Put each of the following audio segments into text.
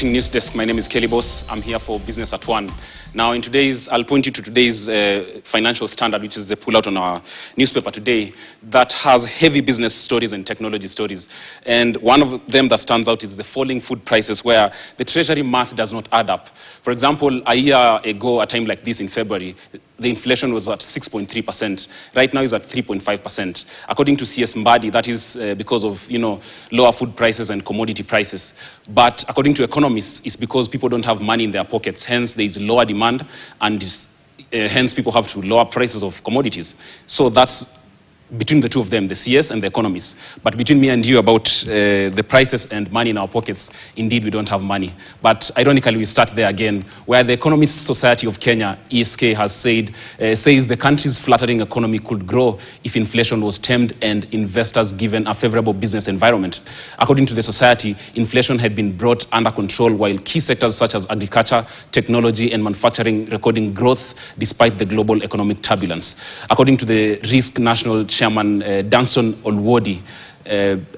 News desk. My name is Kelley Boss. I'm here for Business at One. Now, I'll point you to today's financial standard, which is the pullout on our newspaper today, that has heavy business stories and technology stories. And one of them that stands out is the falling food prices, where the Treasury math does not add up. For example, a year ago, a time like this in February, the inflation was at 6.3%. Right now, it's at 3.5%. According to CS Mbadi, that is because of lower food prices and commodity prices. But according to economists, it's because people don't have money in their pockets. Hence, there is lower demand, and hence people have to lower prices of commodities. So that's between the two of them, the CS and the economists. But between me and you about the prices and money in our pockets, indeed we don't have money. But ironically, we start there again, where the Economist Society of Kenya, ESK, has says the country's fluttering economy could grow if inflation was tamed and investors given a favorable business environment. According to the society, inflation had been brought under control, while key sectors such as agriculture, technology, and manufacturing recording growth despite the global economic turbulence. According to the Risk National Chairman Danson Olwodi,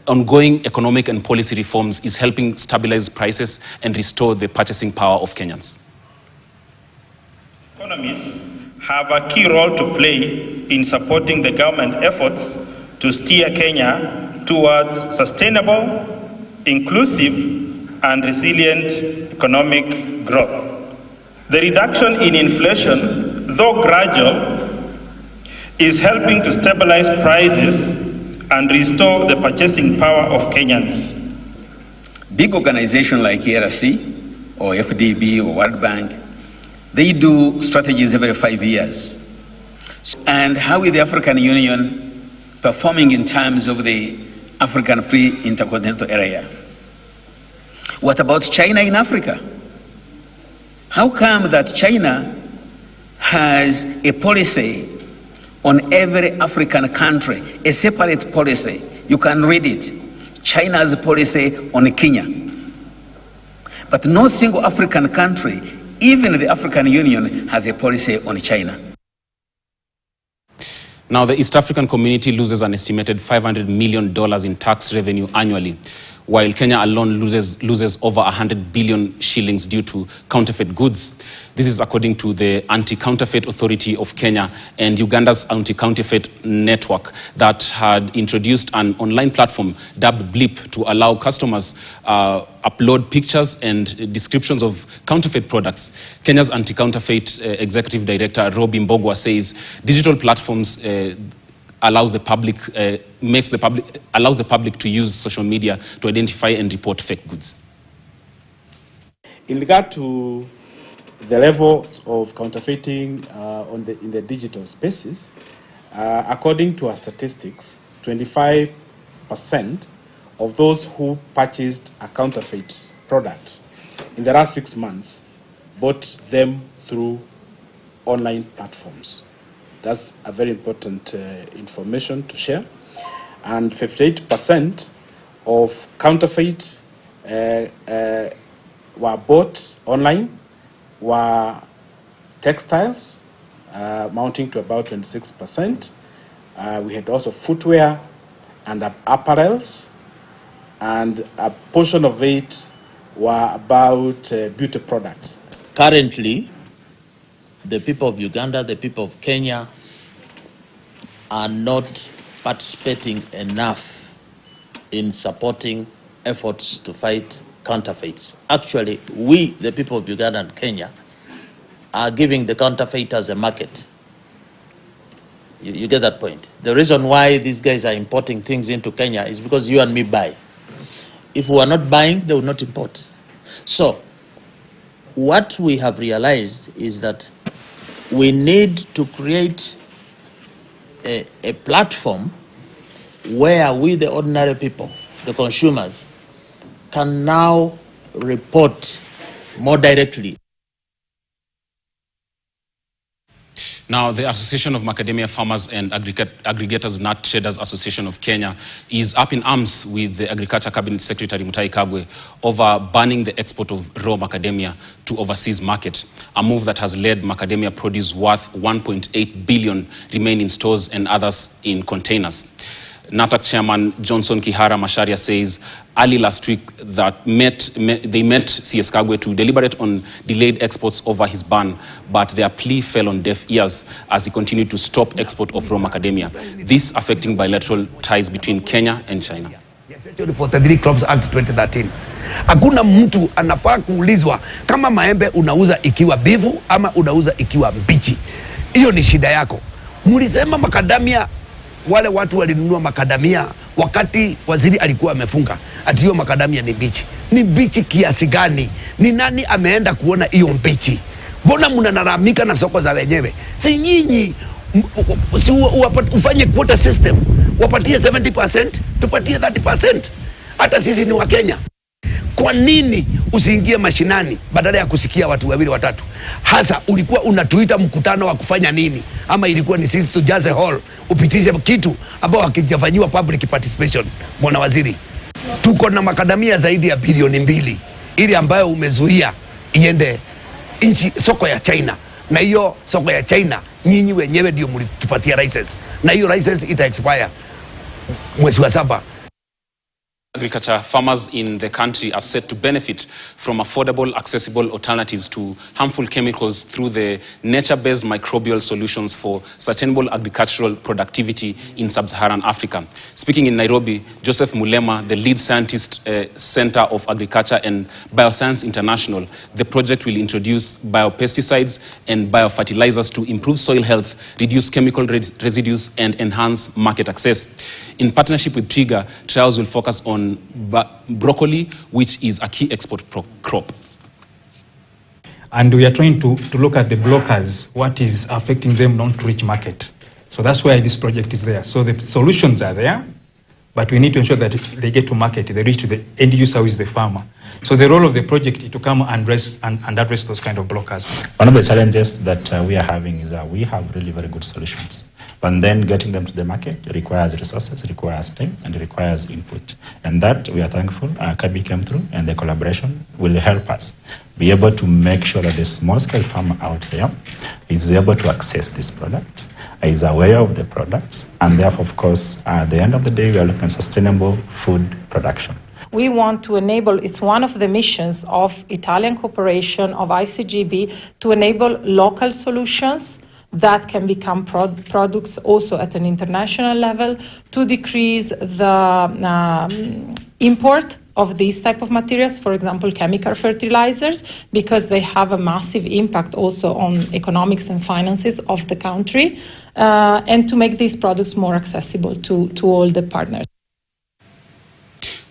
ongoing economic and policy reforms is helping stabilize prices and restore the purchasing power of Kenyans. Economists have a key role to play in supporting the government efforts to steer Kenya towards sustainable, inclusive, and resilient economic growth. The reduction in inflation, though gradual, is helping to stabilize prices and restore the purchasing power of Kenyans. Big organizations like ERC or FDB or World Bank, they do strategies every 5 years. And how is the African Union performing in terms of the African Free Intercontinental Area? What about China in Africa? How come that China has a policy on every African country, a separate policy? You can read it. China's policy on Kenya. But no single African country, even the African Union, has a policy on China. Now, the East African community loses an estimated $500 million in tax revenue annually, while Kenya alone loses over 100 billion shillings due to counterfeit goods. This is according to the Anti-Counterfeit Authority of Kenya and Uganda's Anti-Counterfeit Network that had introduced an online platform dubbed Blip to allow customers upload pictures and descriptions of counterfeit products. Kenya's Anti-Counterfeit Executive Director Robi Mbogwa says digital platforms allows the public to use social media to identify and report fake goods. In regard to the level of counterfeiting in the digital spaces, according to our statistics, 25% of those who purchased a counterfeit product in the last 6 months bought them through online platforms. That's a very important information to share. And 58% of counterfeit were bought online, were textiles, amounting to about 26%. We had also footwear and apparels, and a portion of it were about beauty products. Currently, the people of Uganda, the people of Kenya are not participating enough in supporting efforts to fight counterfeits. Actually, we, the people of Uganda and Kenya, are giving the counterfeiters a market. You get that point? The reason why these guys are importing things into Kenya is because you and me buy. If we are not buying, they will not import. So, what we have realized is that we need to create a platform where we, the ordinary people, the consumers, can now report more directly. Now, the Association of Macadamia Farmers and Aggregators Nut Traders Association of Kenya is up in arms with the Agriculture Cabinet Secretary Mutahi Kagwe over banning the export of raw macadamia to overseas market, a move that has led macadamia produce worth 1.8 billion remain in stores and others in containers. NATAC chairman Johnson Kihara Macharia says early last week that they met CS Kagwe to deliberate on delayed exports over his ban, but their plea fell on deaf ears as he continued to stop export of raw macadamia, this affecting bilateral ties between Kenya and China. For the 43 Crops Act 2013. Hakuna mtu anafaa kuulizwa kama maembe unauza ikiwa bivu ama unauza ikiwa mbichi. Hiyo ni shida yako. Mlisema macadamia, wale watu walinunua macadamia wakati waziri alikuwa amefunga. Ati hiyo macadamia ni mbichi. Ni mbichi kiasi gani? Ni nani ameenda kuona hiyo mbichi? Mbona mnalalamika na soko za wenyewe? Si nyinyi ufanye quota system. Wapatie 70%, tupatie 30%. Hata sisi ni wa Kenya. Kwa nini usiingie mashinani badala ya kusikia watu wawili watatu? Hasa ulikuwa unatuita mkutano wa kufanya nini? Ama ilikuwa ni sisi tujaze hall, upitishe kitu ambao hakijafanyiwa public participation? Bwana waziri, tuko na macadamia zaidi ya bilioni 2 ili ambayo umezuia iende soko ya China. Na hiyo soko ya China nyinyi wenyewe ndio mlitupatia license. Na hiyo license ita expire mwezi wa 7. Agriculture farmers in the country are set to benefit from affordable, accessible alternatives to harmful chemicals through the nature-based microbial solutions for sustainable agricultural productivity in sub-Saharan Africa. Speaking in Nairobi, Joseph Mulema, the lead scientist, Center of Agriculture and Bioscience International, the project will introduce biopesticides and biofertilizers to improve soil health, reduce chemical residues, and enhance market access. In partnership with Twiga, trials will focus on broccoli, which is a key export crop. And we are trying to look at the blockers, what is affecting them not to reach market. So that's why this project is there. So the solutions are there, but we need to ensure that they get to market, they reach to the end user, who is the farmer. So the role of the project is to come and address those kind of blockers. One of the challenges that we are having is that we have really very good solutions. But then getting them to the market requires resources, requires time, and requires input. And that we are thankful Kabi came through, and the collaboration will help us be able to make sure that the small-scale farmer out there is able to access this product, is aware of the products, and therefore, of course, at the end of the day, we are looking at sustainable food production. We want to enable, it's one of the missions of Italian cooperation, of ICGB, to enable local solutions that can become products also at an international level, to decrease the import of these type of materials, for example, chemical fertilizers, because they have a massive impact also on economics and finances of the country, and to make these products more accessible to all the partners.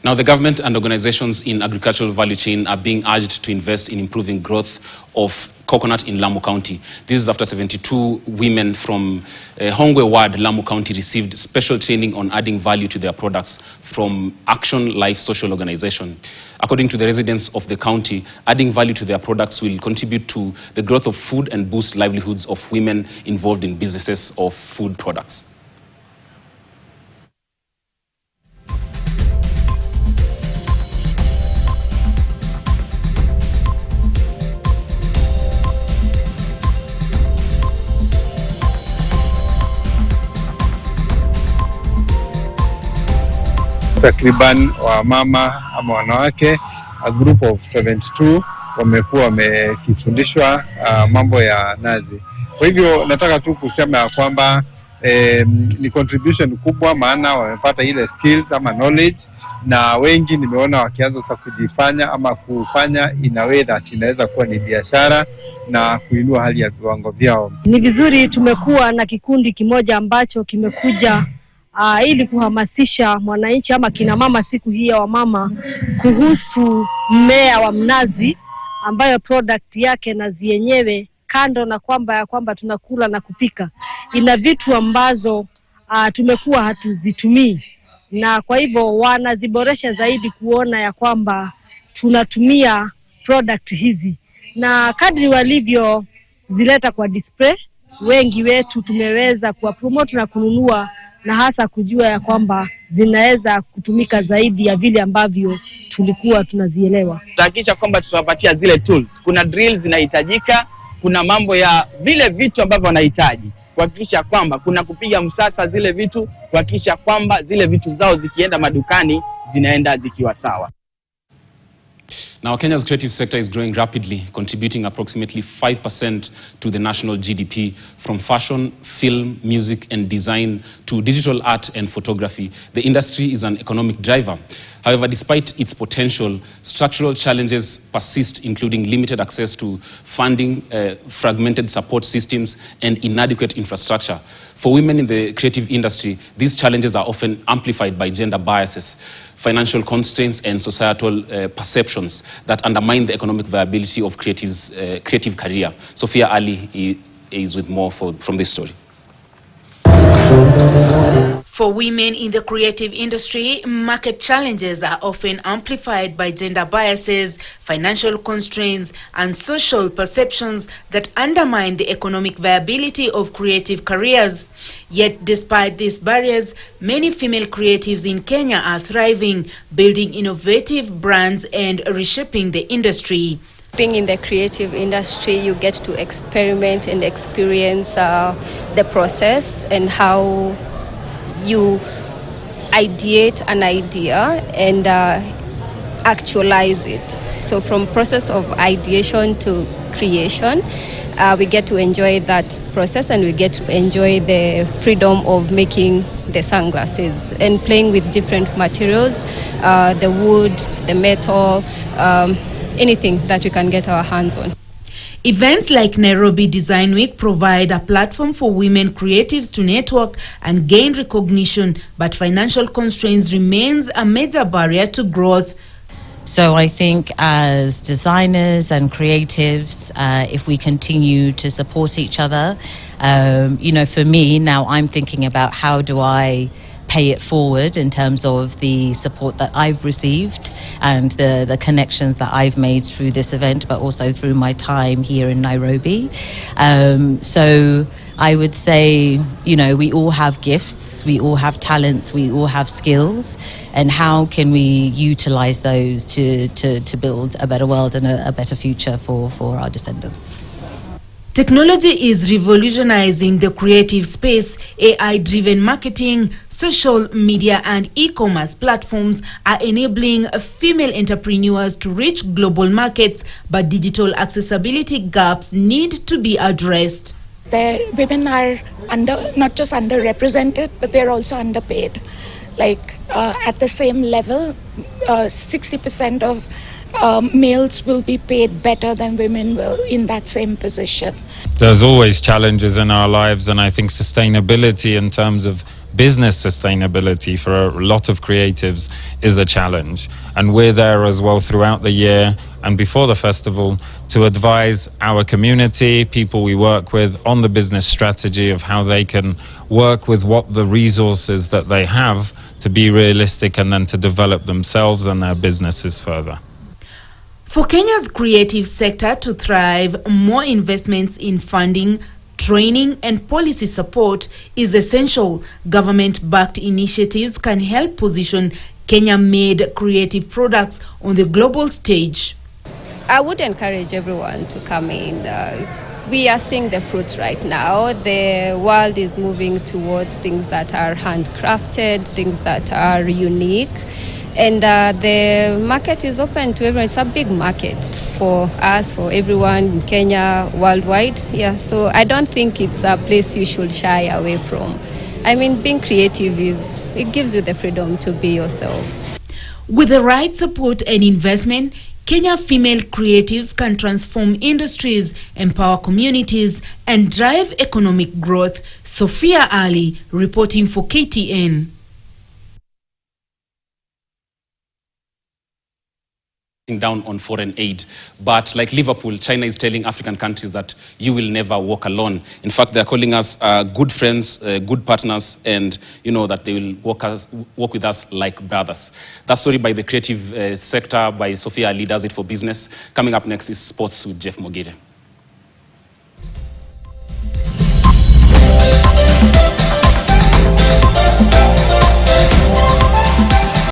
Now, the government and organizations in agricultural value chain are being urged to invest in improving growth of coconut in Lamu County. This is after 72 women from Hongwe Ward, Lamu County, received special training on adding value to their products from Action Life Social Organization. According to the residents of the county, adding value to their products will contribute to the growth of food and boost livelihoods of women involved in businesses of food products. Takriban wamama ama wanawake, a group of 72 wamekuwa wamekifundishwa mambo ya nazi. Kwa hivyo nataka tu kusema ya kwamba ni contribution kubwa, maana wamepata ile skills ama knowledge, na wengi nimeona wakianza sasa kujifanya ama kufanya in a way that inaweza kuwa ni biashara na kuinua hali ya viwango vyao. Ni vizuri tumekuwa na kikundi kimoja ambacho kimekuja ili kuhamasisha mwananchi ama kina mama siku hii ya wamama kuhusu mmea wa mnazi, ambayo product yake nazi yenyewe, kando na kwamba tunakula na kupika, ina vitu ambazo tumekuwa hatuzitumii, na kwa hivyo wanaziboresha zaidi kuona ya kwamba tunatumia product hizi, na kadri walivyo zileta kwa display, wengi wetu tumeweza kuwa promote na kununua, na hasa kujua ya kwamba zinaweza kutumika zaidi ya vile ambavyo tulikuwa tunazielewa. Tutahakikisha kwamba tunawapatia zile tools. Kuna drills zinahitajika, kuna mambo ya vile vitu ambavyo wanahitaji. kuhakikisha kwamba kuna kupiga msasa zile vitu, kuhakikisha kwamba zile vitu zao zikienda madukani zinaenda zikiwa sawa. Now, Kenya's creative sector is growing rapidly, contributing approximately 5% to the national GDP. From fashion, film, music, and design to digital art and photography, the industry is an economic driver. However, despite its potential, structural challenges persist, including limited access to funding, fragmented support systems, and inadequate infrastructure. For women in the creative industry, these challenges are often amplified by gender biases, financial constraints, and societal perceptions that undermine the economic viability of creative career. Sophia Ali is with more from this story. For women in the creative industry, market challenges are often amplified by gender biases, financial constraints, and social perceptions that undermine the economic viability of creative careers. Yet, despite these barriers, many female creatives in Kenya are thriving, building innovative brands and reshaping the industry. Being in the creative industry, you get to experiment and experience the process and how you ideate an idea and actualize it. So from process of ideation to creation, we get to enjoy that process, and we get to enjoy the freedom of making the sunglasses and playing with different materials, the wood, the metal, anything that we can get our hands on. Events like Nairobi Design Week provide a platform for women creatives to network and gain recognition, but financial constraints remains a major barrier to growth. So I think as designers and creatives, if we continue to support each other, for me now, I'm thinking about how do I pay it forward in terms of the support that I've received and the connections that I've made through this event, but also through my time here in Nairobi. So I would say, we all have gifts, we all have talents, we all have skills, and how can we utilize those to build a better world and a better future for our descendants. Technology is revolutionizing the creative space. AI-driven marketing, social media, and e-commerce platforms are enabling female entrepreneurs to reach global markets, but digital accessibility gaps need to be addressed. Women are not just underrepresented, but they're also underpaid. At the same level, 60% of males will be paid better than women will in that same position. There's always challenges in our lives, and I think sustainability in terms of business sustainability for a lot of creatives is a challenge. And we're there as well throughout the year and before the festival to advise our community, people we work with, on the business strategy of how they can work with what the resources that they have to be realistic and then to develop themselves and their businesses further. For Kenya's creative sector to thrive, more investments in funding, training, and policy support is essential. Government-backed initiatives can help position Kenya-made creative products on the global stage. I would encourage everyone to come in. We are seeing the fruits right now. The world is moving towards things that are handcrafted, things that are unique. And the market is open to everyone. It's a big market for us, for everyone in Kenya, worldwide. Yeah, so I don't think it's a place you should shy away from. I mean, being creative it gives you the freedom to be yourself. With the right support and investment, Kenya female creatives can transform industries, empower communities, and drive economic growth. Sophia Ali, reporting for KTN. Down on foreign aid. But like Liverpool, China is telling African countries that you will never walk alone. In fact, they're calling us good friends, good partners, and that they will work with us like brothers. That story by the creative sector, by Sophia Ali, does it for business. Coming up next is sports with Jeff Mogire.